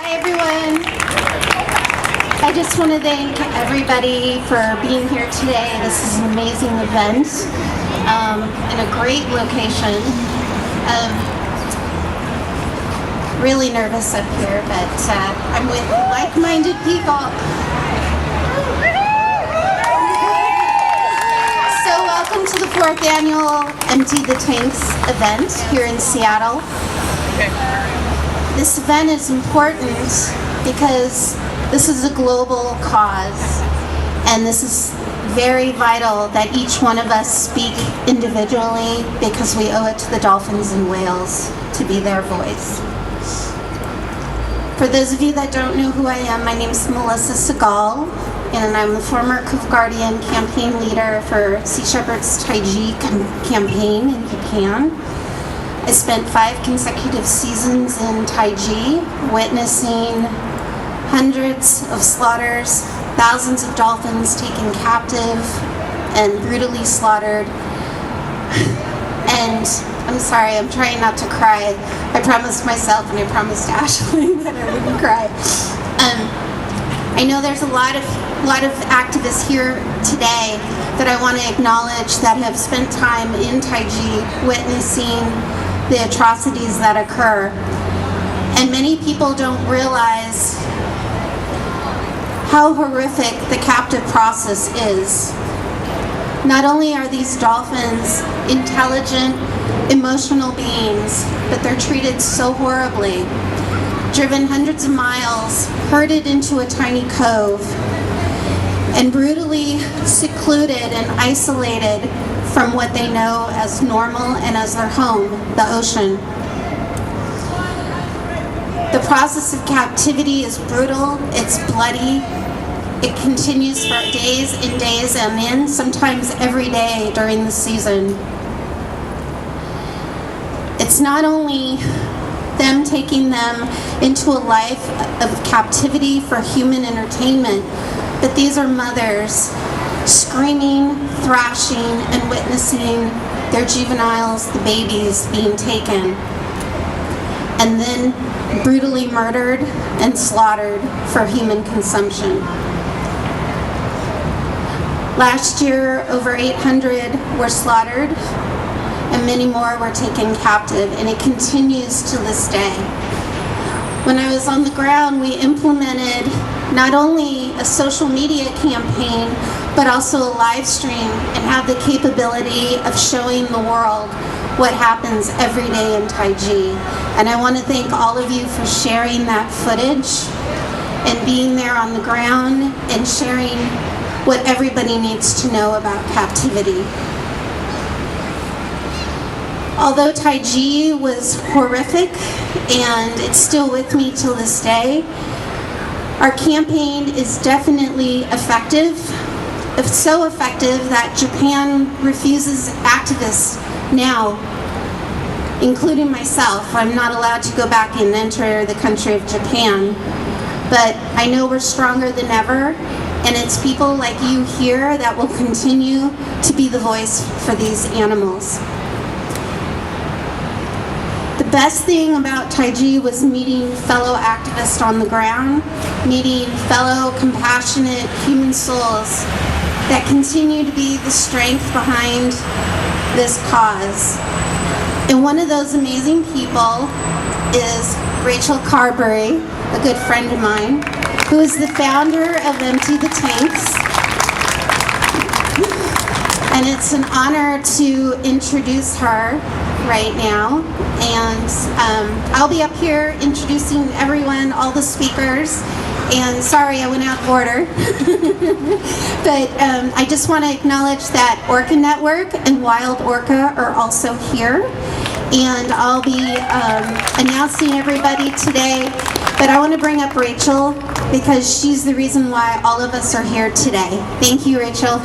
Hi everyone. I just want to thank everybody for being here today. This is an amazing event in a great location. Really nervous up here, but I'm with like-minded people. So welcome to the 4th annual Empty the Tanks event here in Seattle. This event is important because this is a global cause, and this is very vital that each one of us speak individually because we owe it to the dolphins and whales to be their voice. For those of you that don't know who I am, my name is Melissa Sehgal, and I'm the former Coast Guardian campaign leader for Sea Shepherd's Taiji campaign in Japan. I spent 5 consecutive seasons in Taiji, witnessing hundreds of slaughters, thousands of dolphins taken captive and brutally slaughtered. And I'm sorry, I'm trying not to cry. I promised myself and I promised Ashley that I wouldn't cry. I know there's a lot of activists here today that I want to acknowledge that have spent time in Taiji witnessing the atrocities that occur. And many people don't realize how horrific the captive process is. Not only are these dolphins intelligent, emotional beings, but they're treated so horribly. Driven hundreds of miles, herded into a tiny cove, and brutally secluded and isolated from what they know as normal and as their home, the ocean. The process of captivity is brutal, it's bloody. It continues for days and days and then sometimes every day during the season. It's not only them taking them into a life of captivity for human entertainment, but these are mothers screaming, thrashing, and witnessing their juveniles, the babies, being taken and then brutally murdered and slaughtered for human consumption. Last year, over 800 were slaughtered and many more were taken captive, and it continues to this day. When I was on the ground, we implemented not only a social media campaign, but also a live stream and have the capability of showing the world what happens every day in Taiji. And I want to thank all of you for sharing that footage and being there on the ground and sharing what everybody needs to know about captivity. Although Taiji was horrific, and it's still with me till this day, our campaign is definitely effective. It's so effective that Japan refuses activists now, including myself. I'm not allowed to go back and enter the country of Japan, but I know we're stronger than ever, and it's people like you here that will continue to be the voice for these animals. The best thing about Taiji was meeting fellow activists on the ground, meeting fellow compassionate human souls that continue to be the strength behind this cause. And one of those amazing people is Rachel Carberry, a good friend of mine, who is the founder of Empty the Tanks. And it's an honor to introduce her right now. And I'll be up here introducing everyone, all the speakers. And sorry, I went out of order. But I just want to acknowledge that Orca Network and Wild Orca are also here. And I'll be announcing everybody today. But I want to bring up Rachel because she's the reason why all of us are here today. Thank you, Rachel.